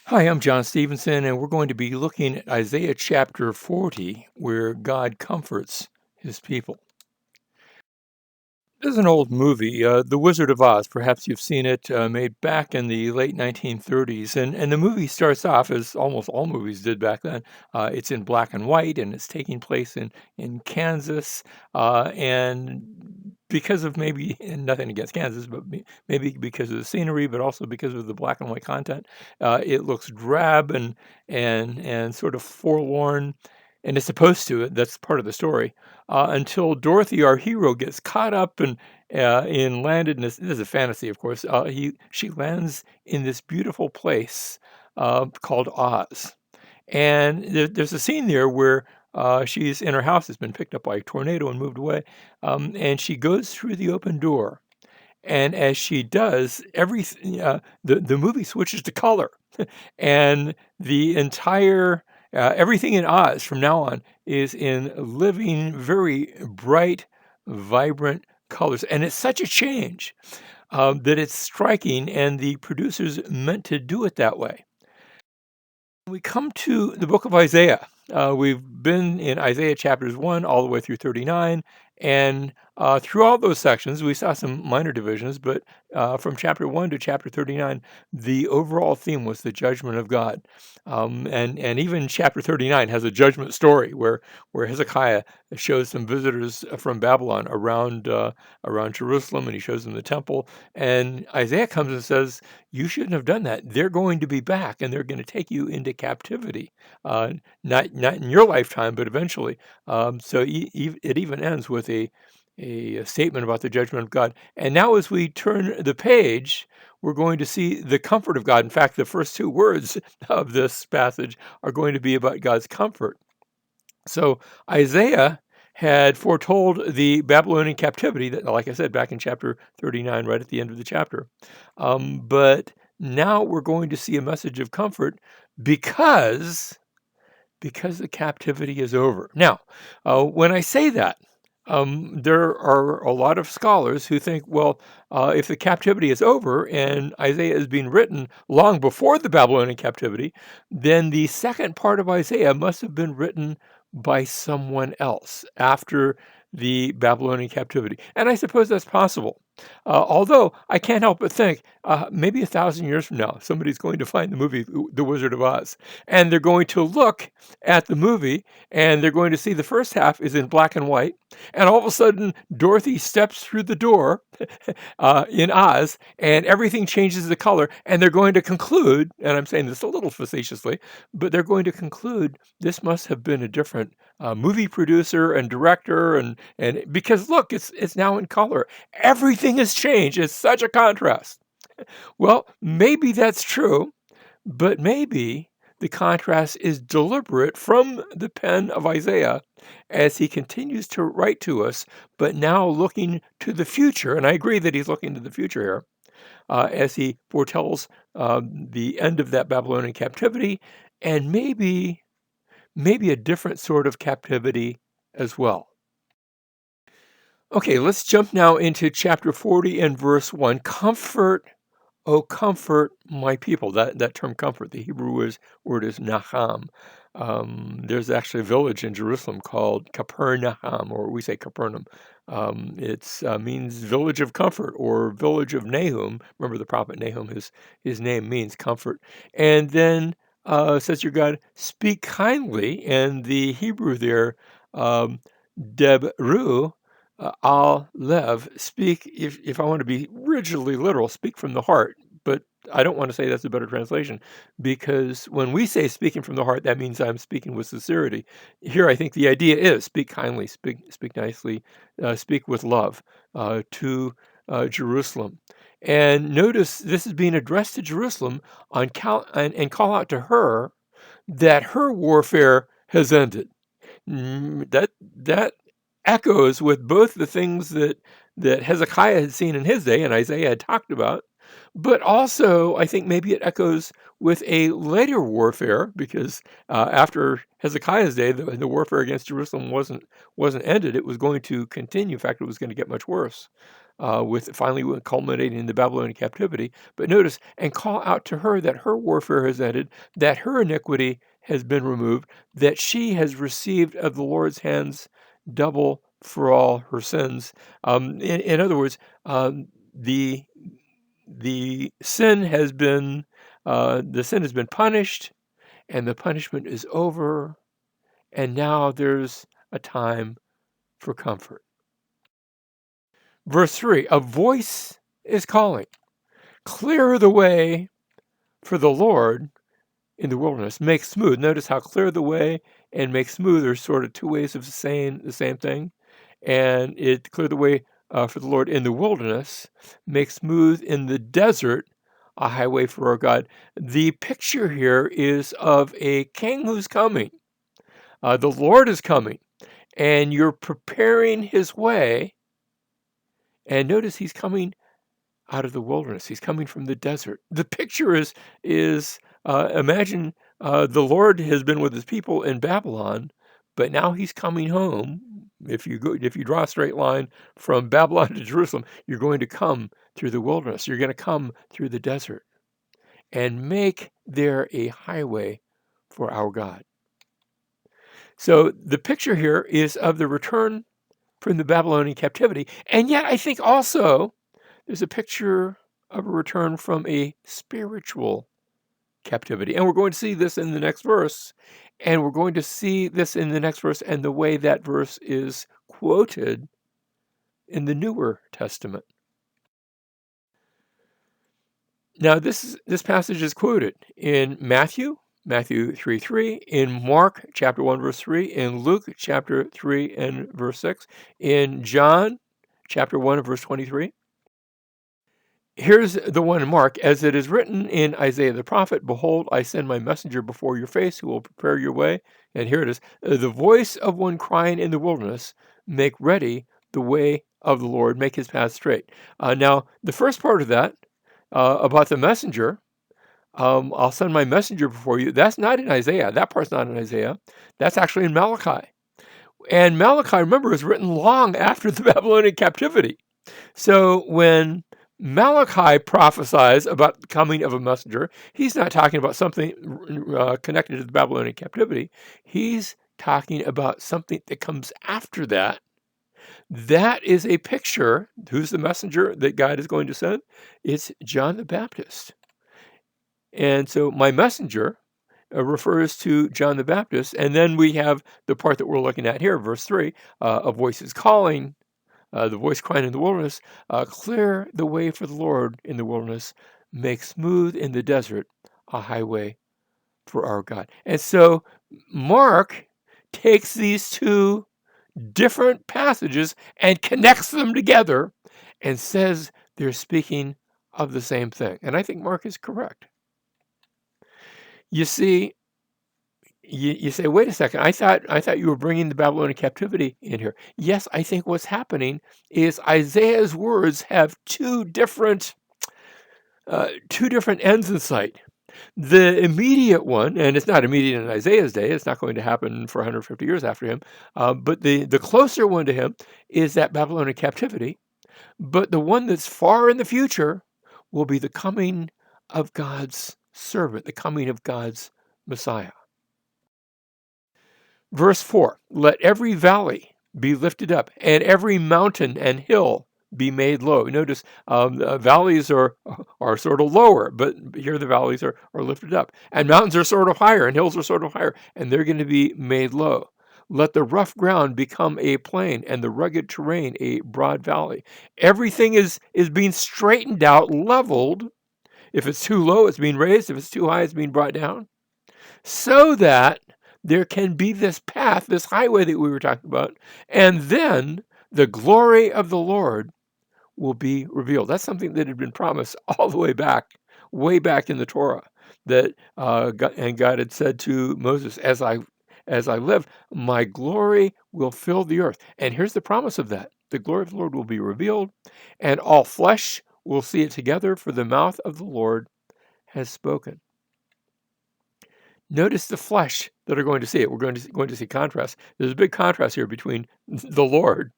Hi, I'm John Stevenson, and we're going to be looking at Isaiah chapter 40, where God comforts his people. There's an old movie, The Wizard of Oz. Perhaps you've seen it, made back in the late 1930s. And the movie starts off, as almost all movies did back then. It's in black and white, and it's taking place in Kansas. And because of maybe, and nothing against Kansas, but maybe because of the scenery, but also because of the black and white content, it looks drab and sort of forlorn. And it's supposed to. That's part of the story until Dorothy, our hero, gets caught up in landed in this is a fantasy, of course. She lands in this beautiful place called Oz, and there's a scene there where she's in her house has been picked up by a tornado and moved away, and she goes through the open door. And as she does, the movie switches to color, and the entire everything in Oz from now on is in living, very bright, vibrant colors, and it's such a change that it's striking, and the producers meant to do it that way. We come to the book of Isaiah. We've been in Isaiah chapters 1 all the way through 39. And through all those sections, we saw some minor divisions, but from chapter 1 to chapter 39, the overall theme was the judgment of God. And even chapter 39 has a judgment story where Hezekiah shows some visitors from Babylon around Jerusalem, and he shows them the temple. And Isaiah comes and says, you shouldn't have done that. They're going to be back, and they're going to take you into captivity. Not in your lifetime, but eventually. It even ends with a statement about the judgment of God. And now, as we turn the page, we're going to see the comfort of God. In fact, the first two words of this passage are going to be about God's comfort. So Isaiah had foretold the Babylonian captivity that, like I said, back in chapter 39, right at the end of the chapter. But now we're going to see a message of comfort because the captivity is over. Now, when I say that, there are a lot of scholars who think, well, if the captivity is over and Isaiah is being written long before the Babylonian captivity, then the second part of Isaiah must have been written by someone else after the Babylonian captivity. And I suppose that's possible. Although I can't help but think maybe 1,000 years from now, somebody's going to find the movie The Wizard of Oz, and they're going to look at the movie and they're going to see the first half is in black and white. And all of a sudden, Dorothy steps through the door in Oz, and everything changes the color. And they're going to conclude, and I'm saying this a little facetiously, but they're going to conclude this must have been a different movie producer and director, and because look, it's now in color. Everything has changed. It's such a contrast. Well, maybe that's true, but maybe the contrast is deliberate from the pen of Isaiah as he continues to write to us, but now looking to the future. And I agree that he's looking to the future here as he foretells the end of that Babylonian captivity and maybe a different sort of captivity as well. Okay, let's jump now into chapter 40 and verse 1. Comfort, oh, comfort my people. That term comfort, the word is Naham. There's actually a village in Jerusalem called Capernaum, or we say Capernaum. It means village of comfort or village of Nahum. Remember the prophet Nahum, his name means comfort. And then says your God, speak kindly. And the Hebrew there, Debru, Al Lev, speak, if I want to be rigidly literal, speak from the heart. But I don't want to say that's a better translation because when we say speaking from the heart, that means I'm speaking with sincerity. Here, I think the idea is speak kindly, speak nicely, speak with love to Jerusalem. And notice this is being addressed to Jerusalem and call out to her that her warfare has ended. That echoes with both the things that Hezekiah had seen in his day and Isaiah had talked about, but also I think maybe it echoes with a later warfare because after Hezekiah's day, the warfare against Jerusalem wasn't ended; it was going to continue. In fact, it was going to get much worse. with finally culminating in the Babylonian captivity. But notice, and call out to her that her warfare has ended, that her iniquity has been removed, that she has received of the Lord's hands double for all her sins. In other words, the sin has been punished, and the punishment is over, and now there's a time for comfort. Verse 3, a voice is calling, clear the way for the Lord in the wilderness, make smooth. Notice how clear the way and make smooth are sort of two ways of saying the same thing. And it clear the way for the Lord in the wilderness, make smooth in the desert a highway for our God. The picture here is of a king who's coming. The Lord is coming, and you're preparing his way. And notice he's coming out of the wilderness. He's coming from the desert. The picture is imagine the Lord has been with his people in Babylon, but now he's coming home. If you draw a straight line from Babylon to Jerusalem, you're going to come through the wilderness. You're going to come through the desert and make there a highway for our God. So the picture here is of the return from the Babylonian captivity, and yet I think also there's a picture of a return from a spiritual captivity. And we're going to see this in the next verse. And we're going to see this in the next verse and the way that verse is quoted in the Newer Testament. Now, this passage is quoted in Matthew 3:3, in Mark chapter 1, verse 3, in Luke chapter 3 and verse 6, in John chapter 1 and verse 23. Here's the one in Mark, as it is written in Isaiah the prophet, behold, I send my messenger before your face who will prepare your way. And here it is, the voice of one crying in the wilderness, make ready the way of the Lord, make his path straight. Now, the first part of that, about the messenger, I'll send my messenger before you. That's not in Isaiah. That part's not in Isaiah. That's actually in Malachi. And Malachi, remember, was written long after the Babylonian captivity. So when Malachi prophesies about the coming of a messenger, he's not talking about something connected to the Babylonian captivity. He's talking about something that comes after that. That is a picture. Who's the messenger that God is going to send? It's John the Baptist. And so my messenger refers to John the Baptist. And then we have the part that we're looking at here, verse 3, a voice is calling. The voice crying in the wilderness, clear the way for the Lord in the wilderness, make smooth in the desert a highway for our God. And so Mark takes these two different passages and connects them together and says they're speaking of the same thing. And I think Mark is correct. You see, you say, wait a second, I thought you were bringing the Babylonian captivity in here. Yes, I think what's happening is Isaiah's words have two different ends in sight. The immediate one, and it's not immediate in Isaiah's day, it's not going to happen for 150 years after him, but the closer one to him is that Babylonian captivity. But the one that's far in the future will be the coming of God's servant, the coming of God's Messiah. Verse 4, let every valley be lifted up, and every mountain and hill be made low. Notice valleys are sort of lower, but here the valleys are lifted up. And mountains are sort of higher, and hills are sort of higher, and they're going to be made low. Let the rough ground become a plain, and the rugged terrain a broad valley. Everything is being straightened out, leveled. If it's too low, it's being raised. If it's too high, it's being brought down. So that there can be this path, this highway that we were talking about, and then the glory of the Lord will be revealed. That's something that had been promised all the way back in the Torah, that God had said to Moses, as I live, my glory will fill the earth. And here's the promise of that. The glory of the Lord will be revealed, and all flesh will see it together, for the mouth of the Lord has spoken. Notice the flesh that are going to see it. We're going to see contrast. There's a big contrast here between the Lord,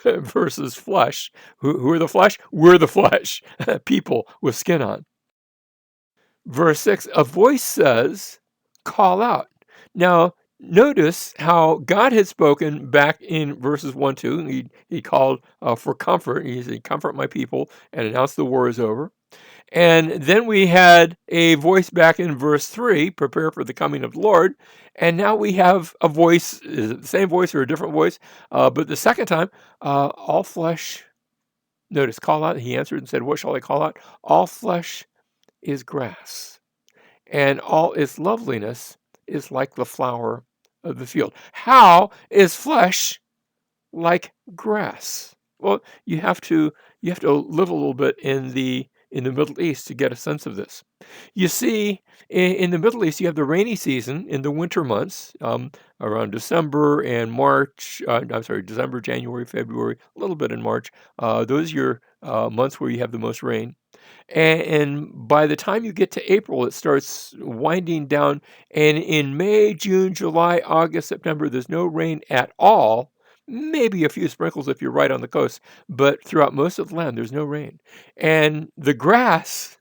versus flesh. Who are the flesh? We're the flesh, people with skin on. Verse 6, a voice says, call out. Now, notice how God had spoken back in verses 1, 2. He called for comfort. He said, comfort my people and announce the war is over. And then we had a voice back in verse 3, prepare for the coming of the Lord. And now we have a voice, is it the same voice or a different voice? But the second time, all flesh, notice, call out. He answered and said, what shall I call out? All flesh is grass, and all its loveliness is like the flower of the field. How is flesh like grass? Well, you have to live a little bit in the Middle East to get a sense of this. You see, in the Middle East, you have the rainy season in the winter months, around December and March. I'm sorry, December, January, February, a little bit in March. Those are your months where you have the most rain. And by the time you get to April, it starts winding down. And in May, June, July, August, September, there's no rain at all. Maybe a few sprinkles if you're right on the coast, but throughout most of the land, there's no rain. And the grass,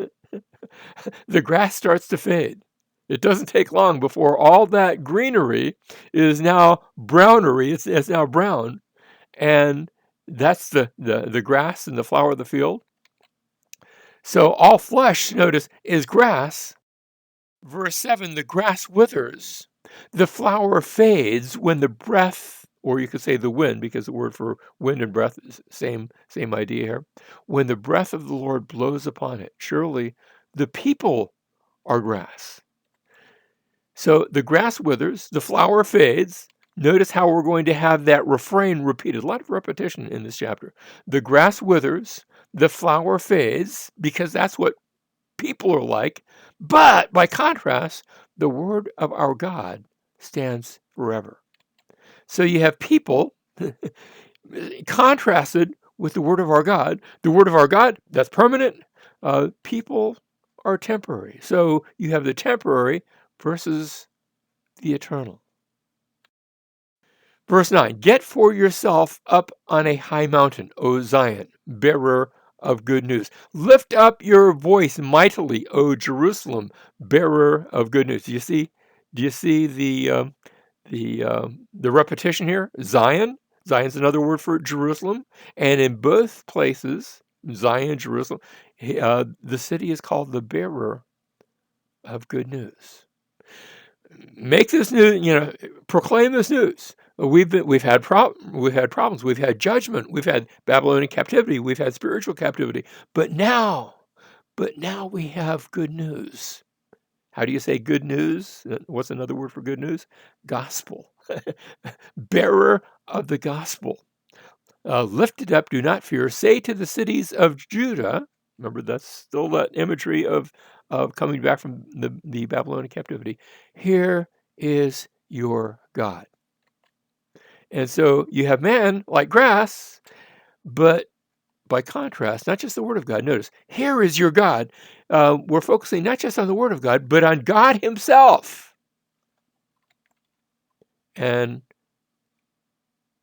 the grass starts to fade. It doesn't take long before all that greenery is now brownery. It's now brown. And that's the grass and the flower of the field. So all flesh, notice, is grass. Verse 7, the grass withers, the flower fades when the breath, or you could say the wind, because the word for wind and breath is same idea here. When the breath of the Lord blows upon it, surely the people are grass. So the grass withers, the flower fades. Notice how we're going to have that refrain repeated. A lot of repetition in this chapter. The grass withers, the flower fades, because that's what people are like. But by contrast, the word of our God stands forever. So you have people contrasted with the word of our God. The word of our God, that's permanent. People are temporary. So you have the temporary versus the eternal. Verse 9, get for yourself up on a high mountain, O Zion, bearer of good news. Lift up your voice mightily, O Jerusalem, bearer of good news. Do you see the repetition here? Zion. Zion's another word for Jerusalem. And in both places, Zion, Jerusalem, the city is called the bearer of good news. Make this news, proclaim this news. We've had problems. We've had judgment. We've had Babylonian captivity. We've had spiritual captivity. But now we have good news. How do you say good news? What's another word for good news? Gospel. Bearer of the gospel. Lift it up, do not fear. Say to the cities of Judah, remember that's still that imagery of coming back from the Babylonian captivity. Here is your God. And so you have man like grass, but by contrast, not just the word of God. Notice, here is your God. We're focusing not just on the word of God, but on God himself. And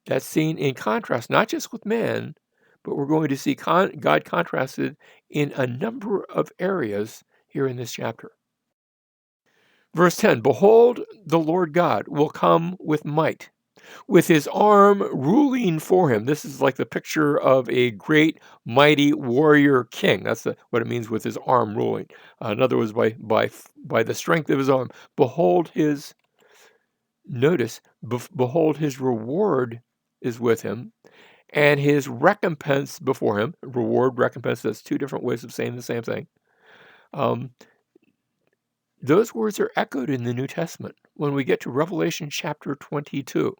that's seen in contrast, not just with man, but we're going to see God contrasted in a number of areas here in this chapter. Verse 10, behold, the Lord God will come with might, with his arm ruling for him. This is like the picture of a great, mighty warrior king. That's what it means with his arm ruling. In other words, by the strength of his arm. Behold his, notice, behold his reward is with him, and his recompense before him. Reward, recompense, that's two different ways of saying the same thing. Those words are echoed in the New Testament. When we get to Revelation chapter 22,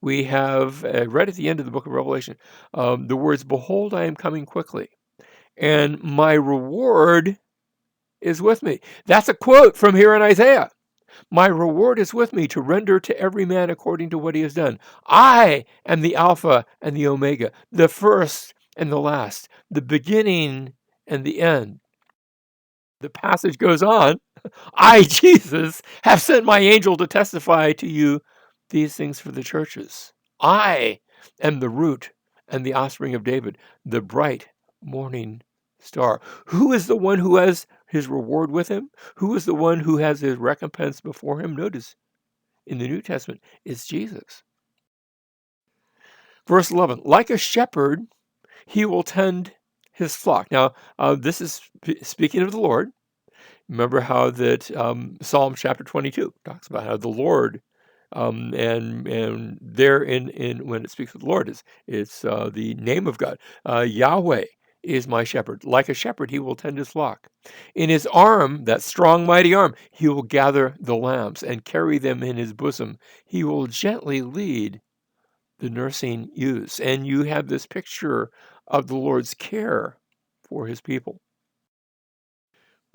we have, right at the end of the book of Revelation, the words, behold, I am coming quickly, and my reward is with me. That's a quote from here in Isaiah. My reward is with me to render to every man according to what he has done. I am the Alpha and the Omega, the first and the last, the beginning and the end. The passage goes on. I, Jesus, have sent my angel to testify to you these things for the churches. I am the root and the offspring of David, the bright morning star. Who is the one who has his reward with him? Who is the one who has his recompense before him? Notice in the New Testament, it's Jesus. Verse 11, like a shepherd, he will tend his flock. Now, this is speaking of the Lord. Remember how that Psalm chapter 22 talks about how the Lord, and there in when it speaks of the Lord, it's the name of God. Yahweh is my shepherd. Like a shepherd, he will tend his flock. In his arm, that strong, mighty arm, he will gather the lambs and carry them in his bosom. He will gently lead the nursing ewes. And you have this picture of the Lord's care for his people.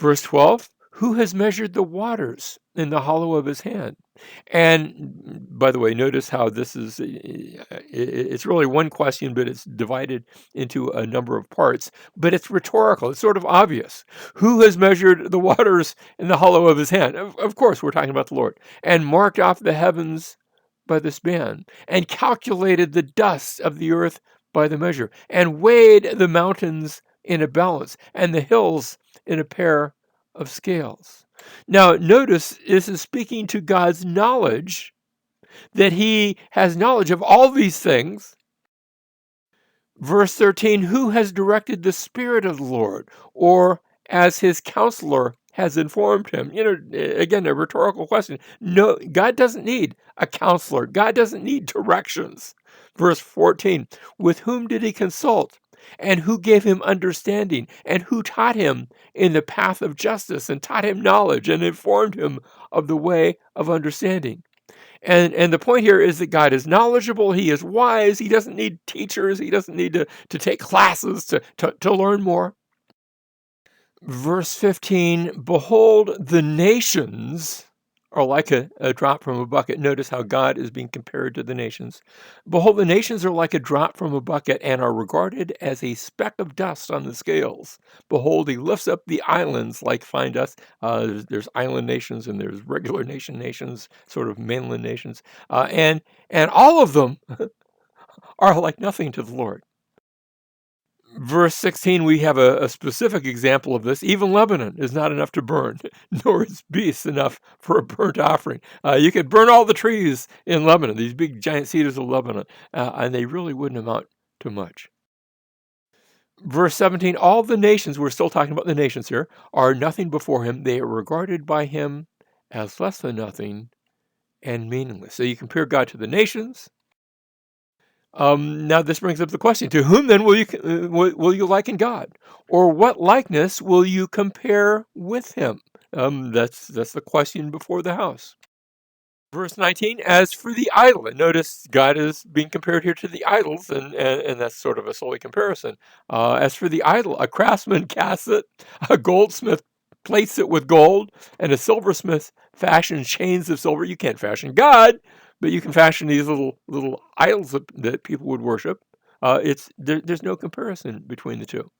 Verse 12, who has measured the waters in the hollow of his hand? And by the way, notice how this is, it's really one question, but it's divided into a number of parts, but it's rhetorical. It's sort of obvious. Who has measured the waters in the hollow of his hand? Of course, we're talking about the Lord. And marked off the heavens by the span, and calculated the dust of the earth by the measure, and weighed the mountains in a balance, and the hills in a pair of scales. Now, notice this is speaking to God's knowledge, that he has knowledge of all these things. Verse 13, who has directed the Spirit of the Lord, or as his counselor has informed him? Again, a rhetorical question. No, God doesn't need a counselor. God doesn't need directions. Verse 14, with whom did he consult? And who gave him understanding? And who taught him in the path of justice, and taught him knowledge, and informed him of the way of understanding? And the point here is that God is knowledgeable. He is wise. He doesn't need teachers. He doesn't need to take classes to learn more. Verse 15, behold, the nations are like a drop from a bucket. Notice how God is being compared to the nations. Behold, the nations are like a drop from a bucket and are regarded as a speck of dust on the scales. Behold, he lifts up the islands like fine dust. There's island nations and there's regular nations, sort of mainland nations. And all of them are like nothing to the Lord. Verse 16, we have a specific example of this. Even Lebanon is not enough to burn, nor is beasts enough for a burnt offering. You could burn all the trees in Lebanon, these big giant cedars of Lebanon, and they really wouldn't amount to much. Verse 17, all the nations, we're still talking about the nations here, are nothing before him. They are regarded by him as less than nothing and meaningless. So you compare God to the nations. Now this brings up the question: to whom then will you liken God, or what likeness will you compare with him? That's the question before the house. Verse 19, as for the idol, and notice God is being compared here to the idols, and that's sort of a silly comparison. As for the idol, a craftsman casts it, a goldsmith plates it with gold, and a silversmith fashions chains of silver. You can't fashion God, but you can fashion these little idols that people would worship. There's no comparison between the two.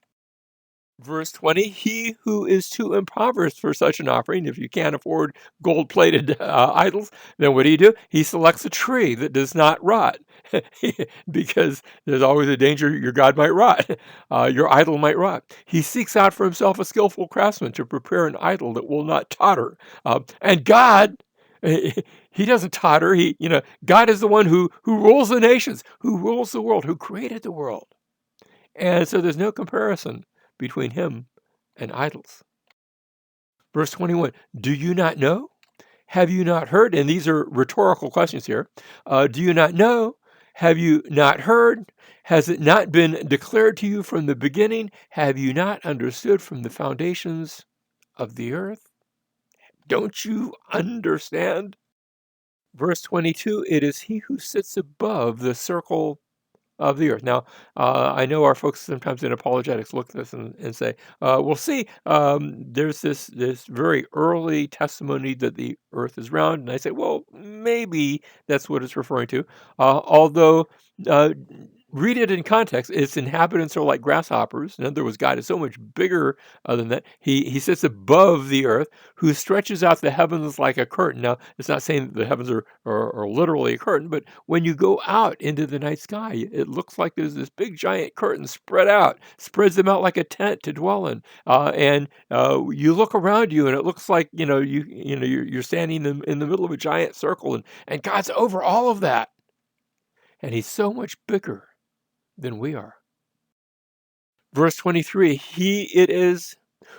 Verse 20, he who is too impoverished for such an offering, if you can't afford gold-plated idols, then what do? He selects a tree that does not rot, because there's always a danger your God might rot, your idol might rot. He seeks out for himself a skillful craftsman to prepare an idol that will not totter. And God, he doesn't totter. God is the one who rules the nations, who rules the world, who created the world. And so there's no comparison between him and idols. Verse 21, do you not know? Have you not heard? And these are rhetorical questions here. Do you not know? Have you not heard? Has it not been declared to you from the beginning? Have you not understood from the foundations of the earth? Don't you understand? Verse 22, it is he who sits above the circle of the earth. Now, I know our folks sometimes in apologetics look at this and say, "Well, see, there's this very early testimony that the earth is round," and I say, "Well, maybe that's what it's referring to." Although read it in context. Its inhabitants are like grasshoppers. In other words, God is so much bigger than that. He sits above the earth, who stretches out the heavens like a curtain. Now, it's not saying that the heavens are literally a curtain, but when you go out into the night sky, it looks like there's this big giant curtain spread out, spreads them out like a tent to dwell in. And you look around you, and it looks like you're standing in the middle of a giant circle, and God's over all of that, and He's so much bigger than we are. Verse 23, he it is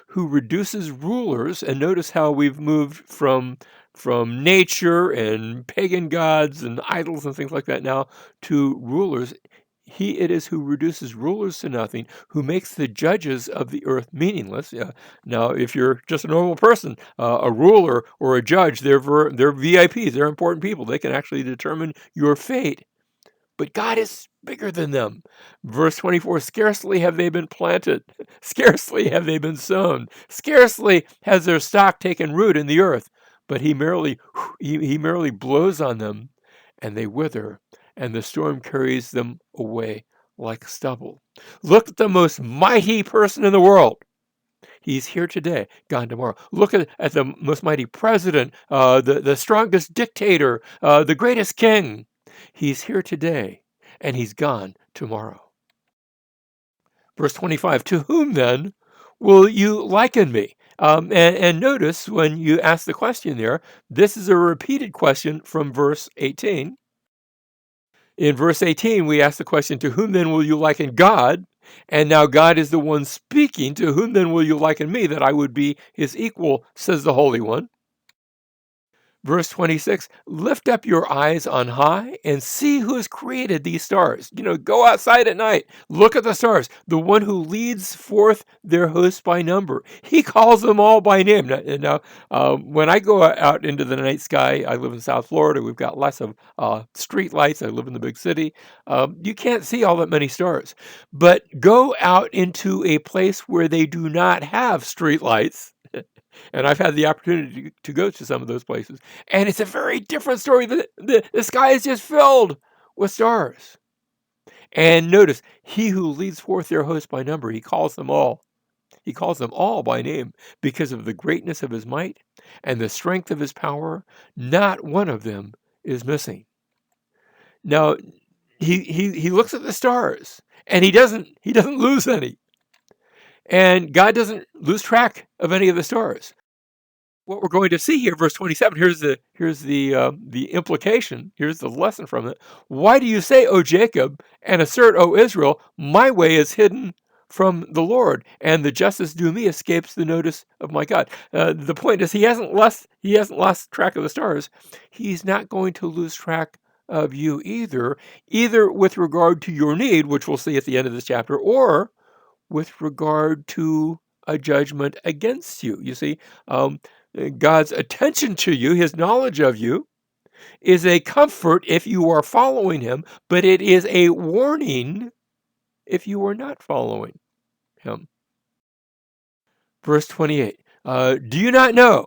who reduces rulers, and notice how we've moved from nature and pagan gods and idols and things like that now to rulers. He it is who reduces rulers to nothing, who makes the judges of the earth meaningless. Now, if you're just a normal person, a ruler or a judge, they're VIPs, they're important people. They can actually determine your fate. But God is bigger than them. Verse 24, scarcely have they been planted, scarcely have they been sown, scarcely has their stock taken root in the earth, but he merely blows on them, and they wither, and the storm carries them away like stubble. Look at the most mighty person in the world. He's here today, gone tomorrow. Look at the most mighty president, the strongest dictator, the greatest king. He's here today, and he's gone tomorrow. Verse 25, to whom then will you liken me? And notice when you ask the question there, this is a repeated question from verse 18. In verse 18, we ask the question, to whom then will you liken God? And now God is the one speaking, to whom then will you liken me, that I would be his equal, says the Holy One. Verse 26, lift up your eyes on high and see who has created these stars. Go outside at night, look at the stars, the one who leads forth their hosts by number. He calls them all by name. Now, when I go out into the night sky, I live in South Florida. We've got lots of street lights. I live in the big city. You can't see all that many stars. But go out into a place where they do not have street lights. And I've had the opportunity to go to some of those places. And it's a very different story. The sky is just filled with stars. And notice, he who leads forth their host by number, he calls them all. He calls them all by name because of the greatness of his might and the strength of his power. Not one of them is missing. Now, he looks at the stars, and he doesn't lose any. And God doesn't lose track of any of the stars. What we're going to see here, verse 27, here's the implication. Here's the lesson from it. Why do you say, O Jacob, and assert, O Israel, my way is hidden from the Lord, and the justice due me escapes the notice of my God? The point is, he hasn't lost track of the stars. He's not going to lose track of you either with regard to your need, which we'll see at the end of this chapter, or with regard to a judgment against you. You see, God's attention to you, his knowledge of you, is a comfort if you are following him, but it is a warning if you are not following him. Verse 28, do you not know?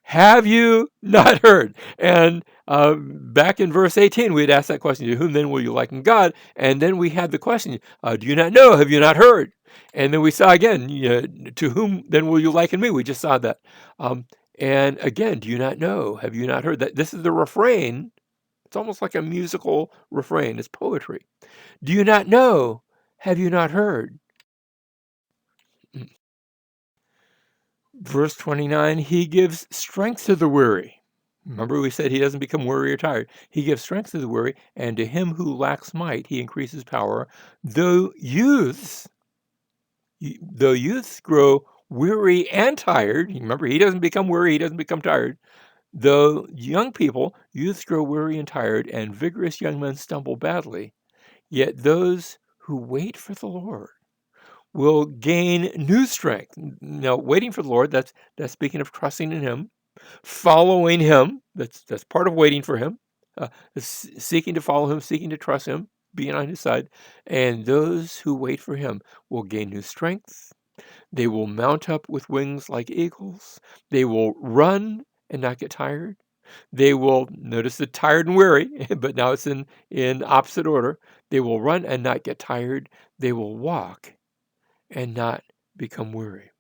Have you not heard? And back in verse 18, we had asked that question, to whom then will you liken God? And then we had the question, do you not know? Have you not heard? And then we saw again, to whom then will you liken me? We just saw that. And again, do you not know? Have you not heard? That this is the refrain. It's almost like a musical refrain. It's poetry. Do you not know? Have you not heard? Verse 29, he gives strength to the weary. Remember, we said he doesn't become weary or tired. He gives strength to the weary, and to him who lacks might, he increases power. Though youths grow weary and tired, remember, he doesn't become weary, he doesn't become tired. Though youths grow weary and tired, and vigorous young men stumble badly, yet those who wait for the Lord will gain new strength. Now, waiting for the Lord, that's speaking of trusting in him, following him, that's part of waiting for him, seeking to follow him, seeking to trust him, being on his side. And those who wait for him will gain new strength. They will mount up with wings like eagles. They will run and not get tired. They will notice the tired and weary, but now it's in opposite order. They will run and not get tired. They will walk and not become weary.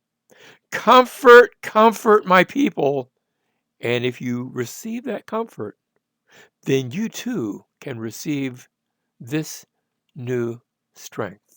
Comfort, comfort my people. And if you receive that comfort, then you too can receive this new strength.